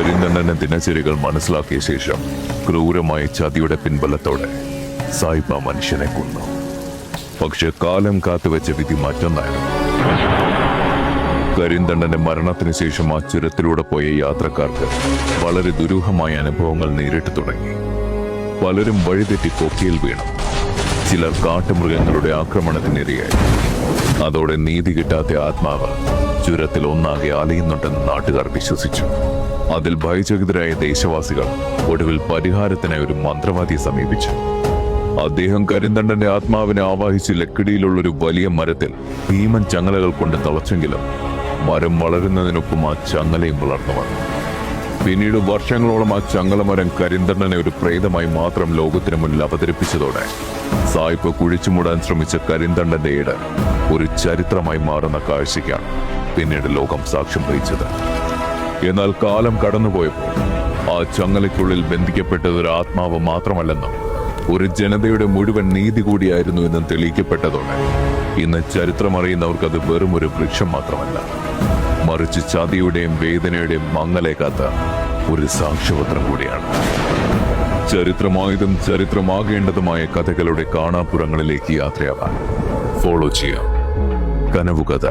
കരിന്തണ്ടന്റെ ദിനചര്യകൾ മനസ്സിലാക്കിയ ശേഷം ക്രൂരമായ ചതിയുടെ പിൻബലത്തോടെ സായിപ്പ് ആ മനുഷ്യനെ കൊന്നു. പക്ഷെ കാലം കാത്തുവെച്ച വിധി മറ്റൊന്നായിരുന്നു. കരിന്തണ്ടന്റെ മരണത്തിന് ശേഷം ആ ചുരത്തിലൂടെ പോയ യാത്രക്കാർക്ക് വളരെ ദുരൂഹമായ അനുഭവങ്ങൾ നേരിട്ട് തുടങ്ങി. പലരും വഴിതെറ്റി കൊക്കയിൽ വീണു. ചിലർ കാട്ടുമൃഗങ്ങളുടെ ആക്രമണത്തിനിരയായി. അതോടെ നീതി കിട്ടാത്ത ആത്മാവ് ചുരത്തിൽ ഒന്നാകെ അലയുന്നുണ്ടെന്ന് നാട്ടുകാർ വിശ്വസിച്ചു. അതിൽ ഭയചകിതരായ ദേശവാസികൾ ഒടുവിൽ പരിഹാരത്തിനായി ഒരു മന്ത്രവാദിയെ സമീപിച്ചു. അദ്ദേഹം കരിന്തണ്ടന്റെ ആത്മാവിനെ ആവാഹിച്ച് ലക്കിടിയിലുള്ളൊരു വലിയ മരത്തിൽ ഭീമൻ ചങ്ങലകൾ കൊണ്ട് തളച്ചെങ്കിലും മരം വളരുന്നതിനൊപ്പം ആ ചങ്ങലയും വളർന്നു വന്നു. പിന്നീട് വർഷങ്ങളോളം ആ ചങ്ങലമരം കരിന്തണ്ടനെ ഒരു പ്രേതമായി മാത്രം ലോകത്തിന് മുന്നിൽ അവതരിപ്പിച്ചതോടെ സായിപ്പ് കുഴിച്ചുമൂടാൻ ശ്രമിച്ച കരിന്തണ്ടന്റെ ഏട് ഒരു ചരിത്രമായി മാറുന്ന കാഴ്ചയ്ക്കാണ് പിന്നീട് ലോകം സാക്ഷ്യം വഹിച്ചത്. എന്നാൽ കാലം കടന്നുപോയപ്പോൾ ആ ചങ്ങലയ്ക്കുള്ളിൽ ബന്ധിക്കപ്പെട്ടത് ഒരു ആത്മാവ് മാത്രമല്ലെന്നും ഒരു ജനതയുടെ മുഴുവൻ നീതി കൂടിയായിരുന്നു എന്നും തെളിയിക്കപ്പെട്ടതോടെ ഇന്ന് ചരിത്രമറിയുന്നവർക്ക് അത് വെറും ഒരു വൃക്ഷം മാത്രമല്ല, മറിച്ച് ചതിയുടെയും വേദനയുടെയും മങ്ങലേക്കാത്ത ഒരു സാക്ഷ്യപത്രം കൂടിയാണ്. ചരിത്രമായതും ചരിത്രമാകേണ്ടതുമായ കഥകളുടെ കാണാപ്പുറങ്ങളിലേക്ക് യാത്രയാവാൻ ഫോളോ ചെയ്യാം കനവുകഥ.